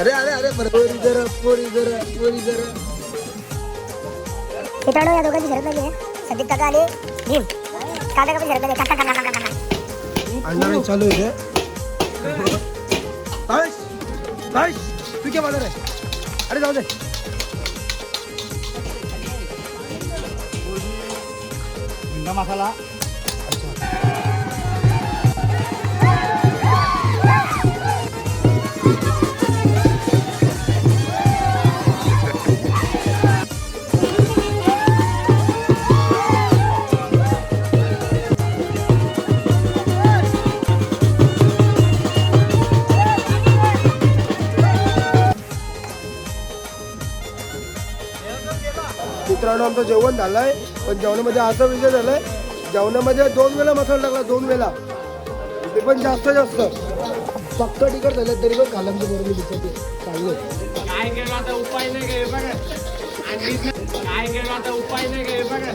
अरे अरे अरे पोरी जरा पोरी जरा पोरी जरा मित्रांनो या दोघांची शरद नाही आहे. संदीप काका आणि भीम काका पण शरद नाही. काका काका काका काका अण्णा चालू आहे बस बस तू क्या बाजार आहे. अरे जाऊ दे. मसाला मित्रांनो आमचं जेवण झालंय. पण जेवणामध्ये असा विषय झालाय जेवणामध्ये 2 वेळा मसाला टाकला 2 वेळा ते पण जास्त पक्क तिकट झालं तरी पण खालांचे बरोबर दिसते चांगले. काय केलं आता उपाय नाही घे बघा. काय केलं आता उपाय नाही घे बघा.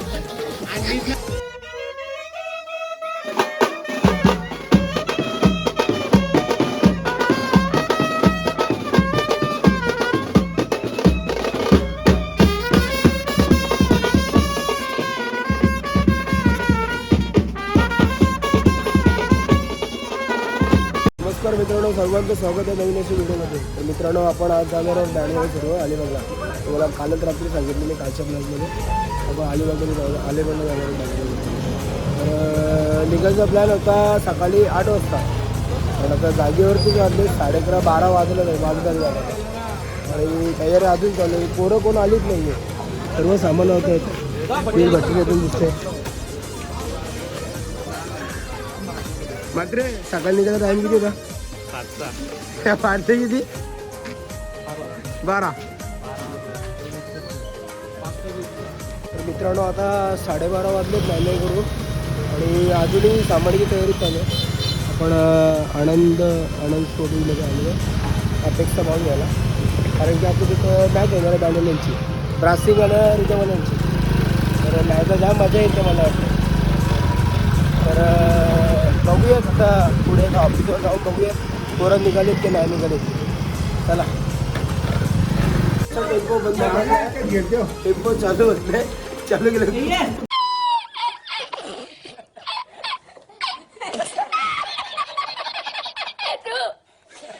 नमस्कार मित्रांनो, सर्वांचं स्वागत आहे नवीन अशा व्हिडिओमध्ये. तर मित्रांनो आपण आज जाणार आहोत बँडवर सर्व अलिबागला. तुम्हाला कालच रात्री सांगितलं मी कालच्या ब्लॉगमध्ये आपण अलिबागमध्ये जाऊ अलिबागला जाणार बँडवर. तर निघायचा प्लॅन होता सकाळी 8 वाजता. पण आता जागेवरतीच वाजले 11:30-12 वाजले नाही वाजदार झाला. आणि तयारी अजून चालू आहे. पोरं कोण आलीच नाही आहे. सर्व सामान होतं पीर भट्टी येथून दिसते. मात्र सकाळी निघायचा टाईम किती होता? 5 किती 12. तर मित्रांनो आता 12:30 वाजले मॅनेज करून. आणि अजूनही सामानाची तयारी चालू आहे. आपण आनंद स्पोर्टिंगमध्ये आलो आहे अपेक्षा भाव घ्यायला. कारण की आपली तिथं मॅच येणार आहे बँडवाल्यांची ब्रासिंग आणि रिजवाल्यांची. तर मॅचला जाम मजा येते मला वाटतं. तर बघूयात आता पुढे ऑफिसवर जाऊन बघूयात पोरं निघालेत की नाही निघालेत. चला टेम्पो बंद घेतो. टेम्पो चालू होत नाही चालू गेलं.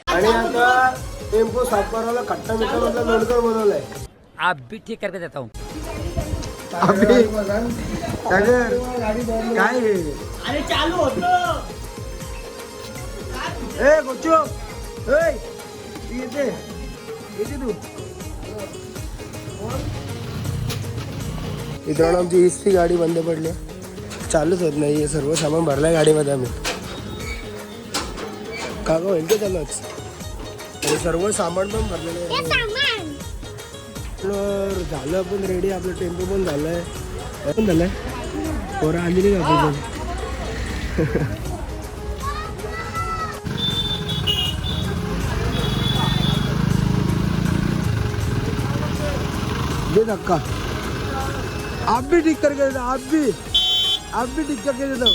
आणि आता टेम्पो साफ करायला खट्टा मिठा मधला लोणकर बनवलाय. आप भी ठीक करके देता हूँ. काय अरे चालू होतो. ए गोचो येते तू. मित्रांनो आमची इस्त्री गाडी बंद पडली चालूच होत नाही. सर्व सामान भरलाय गाडीमध्ये आम्ही. का गं होईल ते चालूच. आणि सर्व सामान पण भरलेलं आहे. झालं पण रेडी. आपलं टेम्पो पण झालंय पोरं आलेली का आपण दे धक्का. आप भी ठीक करके देता. आप भी ठीक करके देता.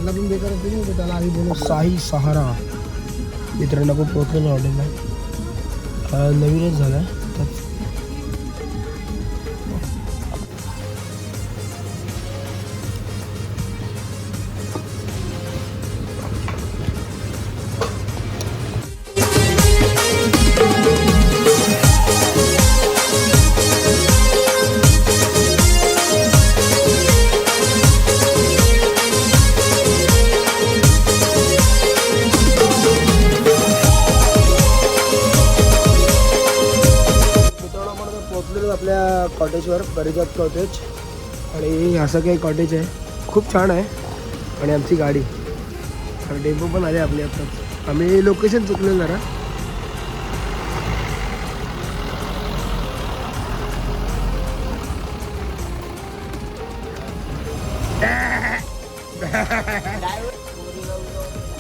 त्याला पण बेकार होते ना, त्याला आम्ही बोलू साई सहारा. मित्रांनो आपण पोहोचलेलो हॉटेलला. नवीनच झालं आहे. आपल्या कॉटेजवर परिजात कॉटेज. आणि असं काही कॉटेज आहे, खूप छान आहे. आणि आमची गाडी टेम्पो पण आले आपले आत्ताच. आम्ही लोकेशन चुकलेलं जरा.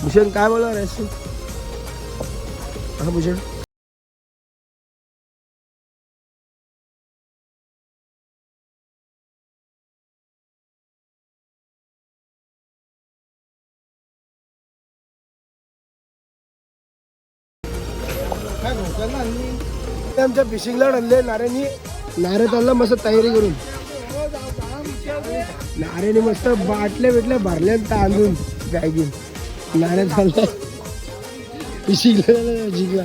भूषण काय बोलणार आहेस तू? हा भूषण आमच्या फिशिंगला आणले नाऱ्यानी. नारे चालला मस्त तयारी करून. नाऱ्याने मस्त बाटल्या बिटल्या भरल्या तांदून बॅगीन. नाऱ्या चालला फिशिंगला जिंकला.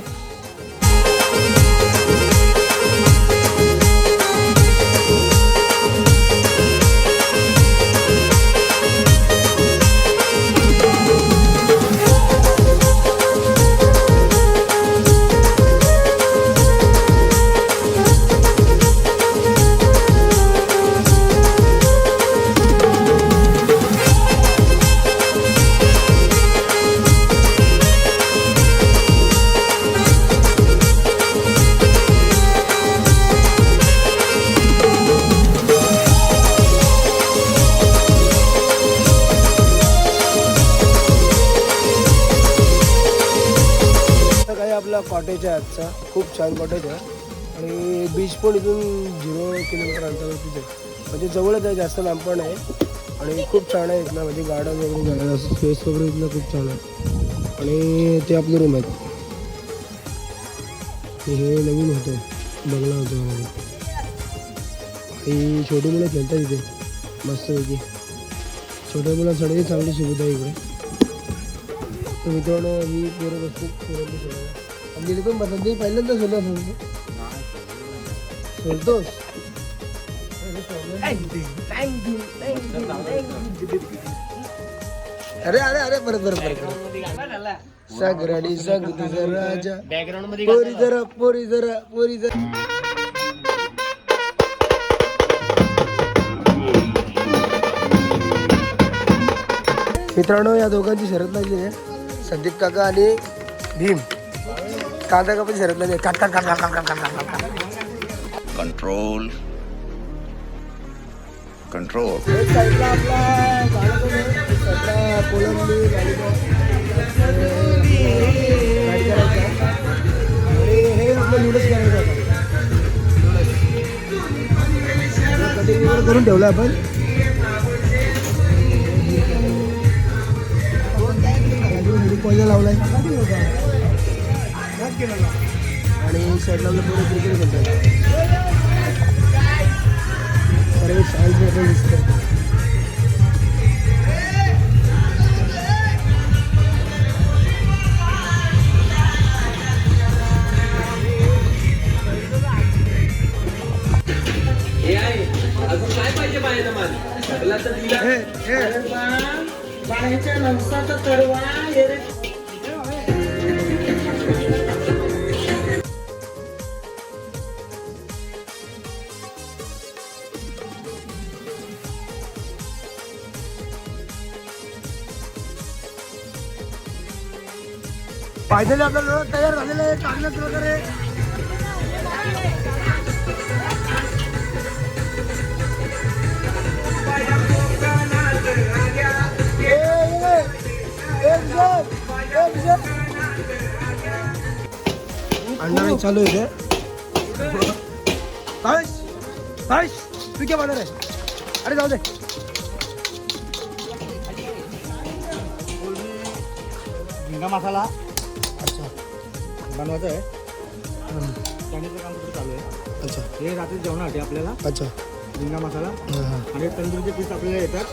आपला कॉटेज आहे आजचा. खूप छान कॉटेज आहे. आणि बीच पण इथून 0 किलोमीटर अंतरावरतीच आहे. म्हणजे जवळच आहे, जास्त लांब पण आहे. आणि खूप छान आहे इथलं. म्हणजे गार्डन वगैरे झालं, स्पेस वगैरे इथलं खूप छान आहे. आणि ते आपले रूम आहेत. हे नवीन होतं, बंगला होतं आम्हाला. आणि छोटी मुलं खेळतात इथे मस्तपैकी. छोट्या मुलांसाठी चांगली सुविधा आहे इकडे. तर मित्रांनो ही पोरं बसतो पोरांनी सोडलं. आणि पण बसत नाही, पहिल्यांदा सोडलं सोडतोस. अरे अरे अरे बरं बरं बरं. सगराडी सग तुझा राजा. बॅकग्राऊंड मध्ये पोरी जरा पोरी जरा पोरी जरा. मित्रांनो या दोघांची शर्यत लागली आहे. संदीप काका आणि भीम. कांदा कापाची शर्यत लागली आहे. काट काट काट काट काट काट काट. Control control. एक साईडला आपला गाडा पण आहे, एक साईडला कोलंबी गाडीचा गाडी करायचा. आणि हे आपलं नूडल्स करायचं आता. कटिंग वगैरे करून ठेवलं आपण. कोयला लावलाय आणि साईडला आपलं पूर्ण क्रिकेट खेळतात. सर्व शांत दिसतं. काय पाहिजे पाहिजे बाहेरच्या नवसाचा तरवा फायनली आपल्याला तयार झालेलं आहे चांगल्याच प्रकारे. अंडा चालू आहे. तू क्या बनणार आहे? अरे जाऊ दे. झिंगा मसाला अच्छा बनवायचा आहे. चायनीजचं काम तिकडे चालू आहे. अच्छा हे रात्री जेवणासाठी आपल्याला अच्छा झिंगा मसाला हां हां आणि तंदुरीचे पीस आपल्याला येतात.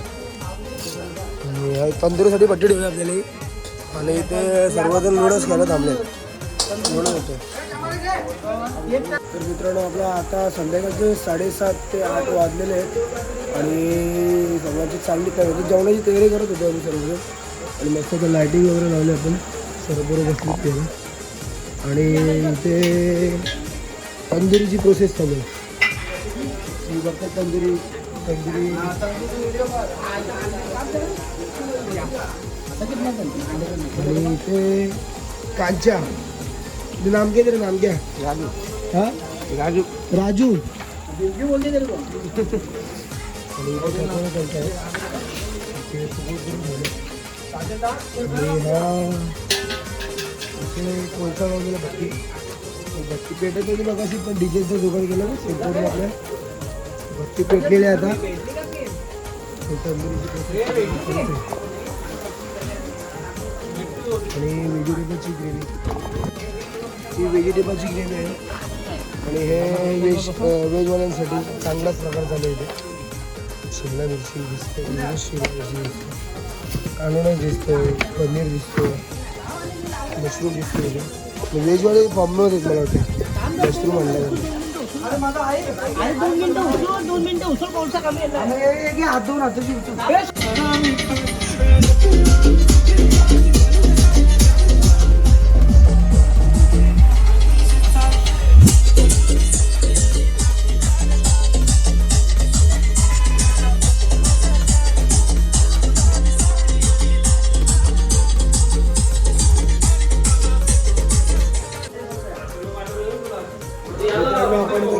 आणि ह्या तंदुरीसाठी भट्टी ठेवली आपल्याला ही. आणि इथे सर्वजण नूडल्स खायला थांबले नूडल्स होते. तर मित्रांनो आपल्या आता संध्याकाळचे 7:30 ते 8 वाजलेले आहेत आणि सगळ्यांची चांगली तयारी जेवणाची तयारी करत होतो आम्ही सर्वजण. आणि मस्त तर लायटिंग वगैरे लावली आपण सर्व बरोबर केलं. आणि इथे तंदुरीची प्रोसेस चालू आहे. मी बघतो तंदुरी तंदुरी आणि इथे कांचा तुझं नाम काय तरी नाम क्या हां राजू राजू बोलते तरी आणि इथे सगळं करताय. इथे सगळं करून ठेवलं. आणि हा इथे कोळसा वगैरे भट्टी पेटत होती बघा अशी पण डिझेलचा जुगाड केला ना सेंटरला आपल्या भट्टी पेटलेली आहे आता. तंदुरीची प्रोसेस आणि व्हेजिटेबलची ग्रेव्ही ही व्हेजिटेबलची ग्रेव्ही आहे. आणि हे व्हेजवाल्यांसाठी चांगलाच प्रकार झाला इथे. शिमला मिरची दिसते शिमला मिरची दिसते अननस दिसतो पनीर दिसतो मशरूम दिसतो इथे. व्हेजवाले फॉर्म होते मला वाटतं मशरूम म्हणलं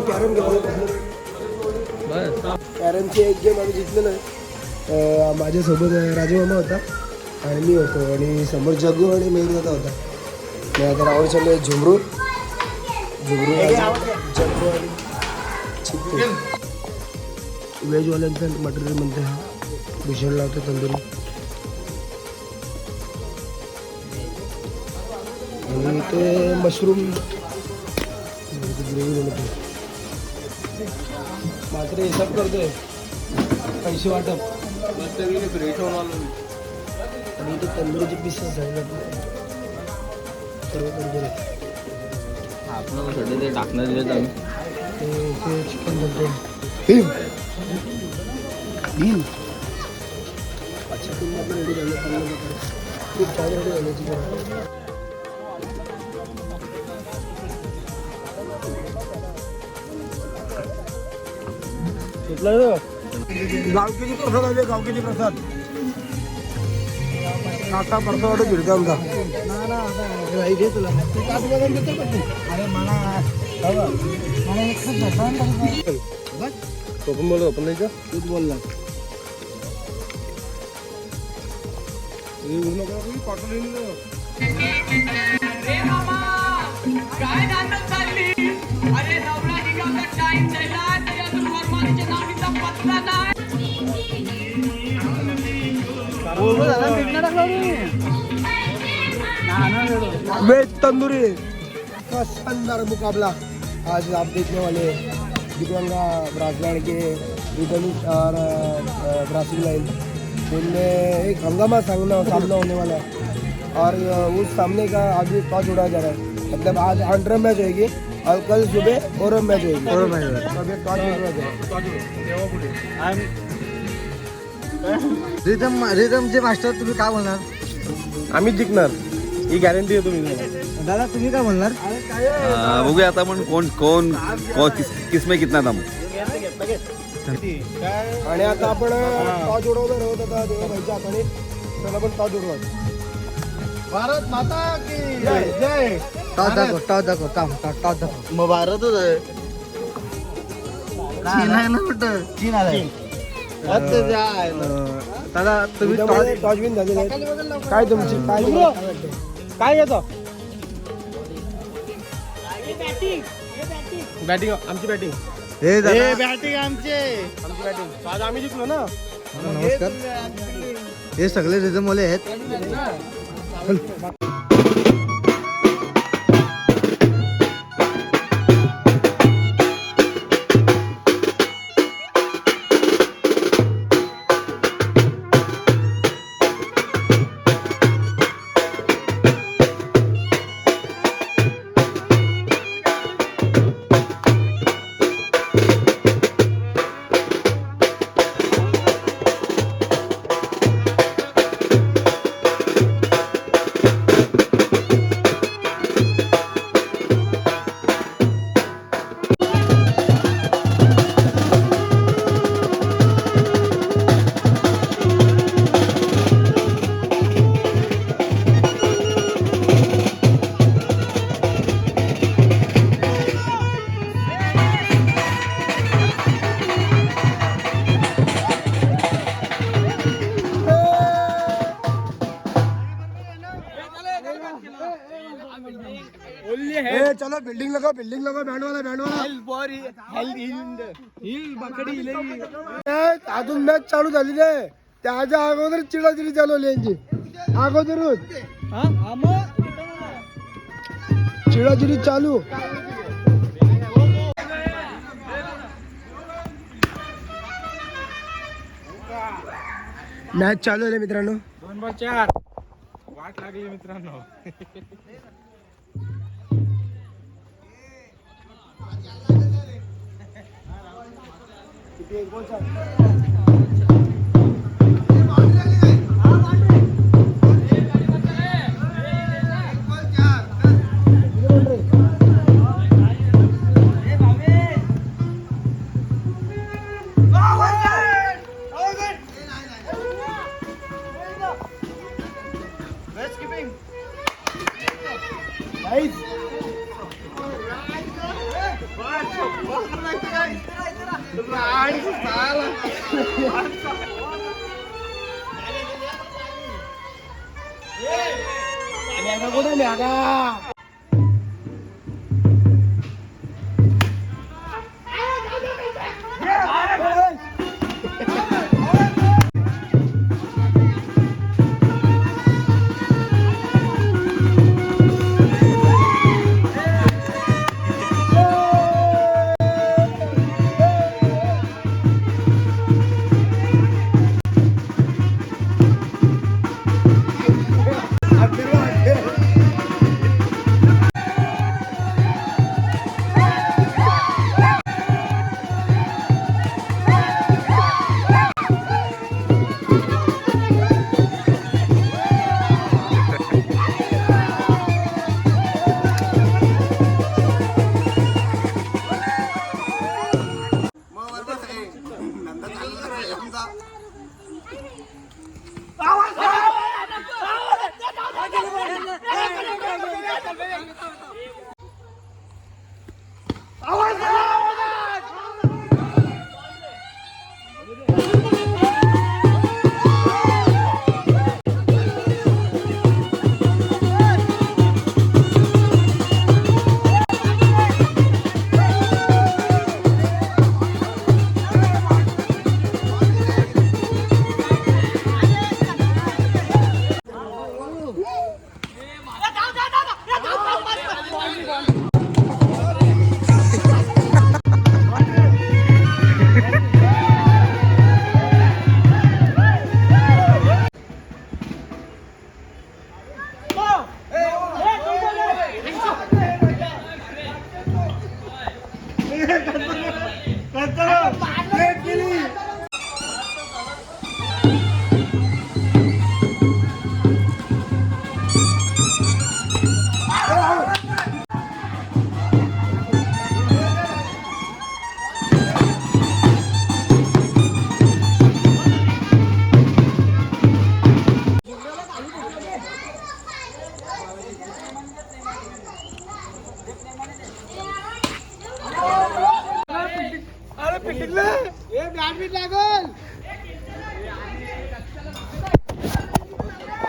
कॅरम घेतलं. कॅरमची एक गेम आम्ही जिंकलेलो आहे. माझ्यासोबत राजमामा होता आणि मी होतो आणि समोर जग्गू आणि मेघदादा होता. मी आता रावण चालू आहे झुमरू जग्गू आणि चित्तू. व्हेजवाल्यांचं मटेरियल म्हणते हा भूषण लावतो तंदुरी. आणि ते मशरूम ग्रेव्ही बनवतो. मात्र हिसाब करतोय पैसे वाटप आणि इथे तंदुरीचे पीसेस झाले सर्व तंदुरी. आपण सध्या ते टाकणार दिलं आम्ही ते चिकन बनते भीम भीम. चिकन आपलं रेडी झालं चांगलं प्रकारे खूप छान रेडी झालं चिकन. गावकीची प्रसाद आले गावकीची प्रसाद काका प्रसाद वाटत फिरतो आमचा. घे तुला अरे मला ओपन बोल ओपन नाही का तूच बोलला वेज तंदूरी का शानदार मुकाबला आज आप देखने वाले दिव्यांगा ब्राज़ील के रिटर्निंग और ब्राज़ील लाइन इनमें एक हंगामा सामना होने वाला है और उस सामने का अभी टॉस उड़ाया जा रहा है. मतलब आज अंडर मैच होगी और कल सुबह और मैच होगी और मैच टॉस उड़ाया जा रिदमचे मास्टर तुम्ही काय बोलणार? आम्ही जिंकणार ही गॅरंटी आहे तुम्ही. दादा तुम्ही काय बोलणार? बघूया आता पण कोण किस में कितना दम. आणि आता आपण टॉस उडवणार आहोत. आता देवाबाईच्या हाताने चला आपण टॉस उडवू. भारत माता की जय. टॉस दाखव टॉस दाखव. मग भारतच आहे. चीन आहे ना कुठं? चीन आहे. दादा तुम्ही टॉस विन झालेले आहेत. काय तुमची काय घेतो बॅटिंग आमची बॅटिंग बॅटिंग आमची बॅटिंग आज आम्ही जिंकलो ना. नमस्कार. हे सगळे रिदमवाले आहेत. चलो बिल्डिंग लगाओ बैंड वाला अजून मॅच चालू झाली नाही त्याच्या अगोदर चिडाचिडी चालवली यांची अगोदरच चिडाचिडी चालू मॅच चालू आहे मित्रांनो 2-4 वाट लागली मित्रांनो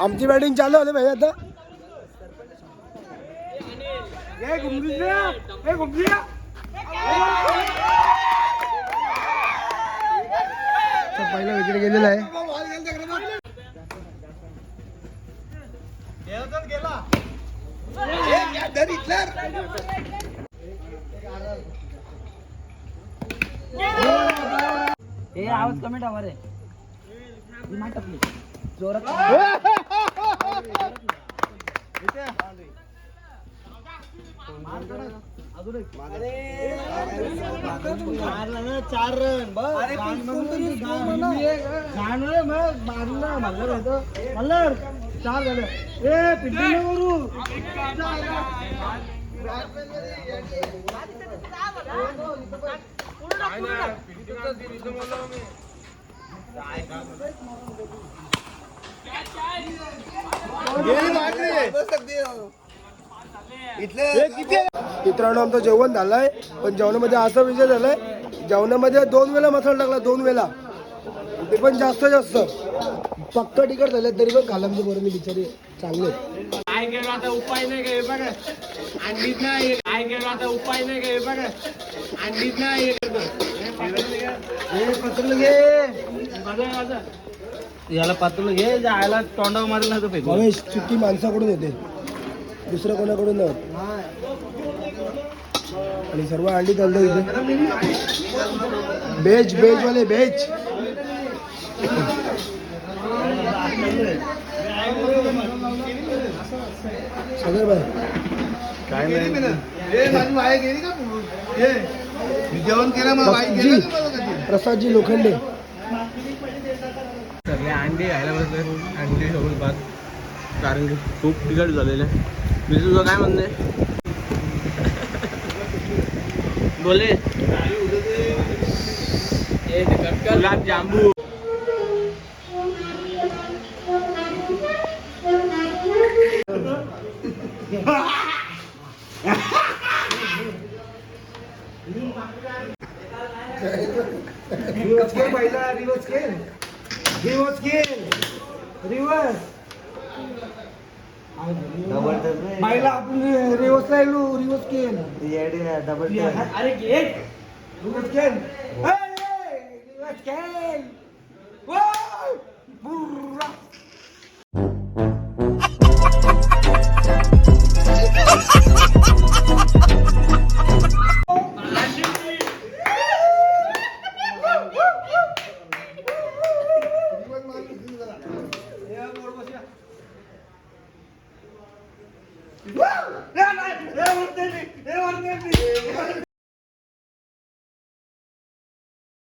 आमची बॅटिंग चालू आली भाई आता पहिला विकेट गेलेला आहे आवाज कमी टावा रे जोरात मारला ना 4 रन बस मारला मल्हार 4 झालं पिंटू करू मित्रांनो आमचं जेवण झालंय पण जेवणामध्ये असा विषय झालाय जेवणामध्ये 2 वेळा मसाला टाकला 2 वेळा ते पण जास्त पक्क तिखट झाले तरी पण खालामचे बरोबर बिचारी चांगले काय केलं आता उपाय नाही का हे बघा अंडीच नाही काय केलं आता उपाय नाही का हे बघा अंडीच नाही याला पातळ घे जायला तोंडावर मारलं नाही तर फेकू रमेश चुकी माणसाकडून येते दुसऱ्या कोणाकडून नाही होत. आणि सर्व अंडी चालतं इथे बेज वाले बेज सगळे बाय काय नाही जेवण केलं प्रसादजी लोखंडे सगळे अंडे घ्यायला बसले अंडे सोबत भात कारण की खूप तिखट झालेलं आहे मी तुझं काय म्हणणं आहे बोले गुलाब जांबू रिवर्स खेळ पहिला रिवर्स खेळ रिवर्स पहिला आपण रिवर्सला येलो रिवर्स खेळ डबल अरे रिवर्स खेळ रिवर्स खेळ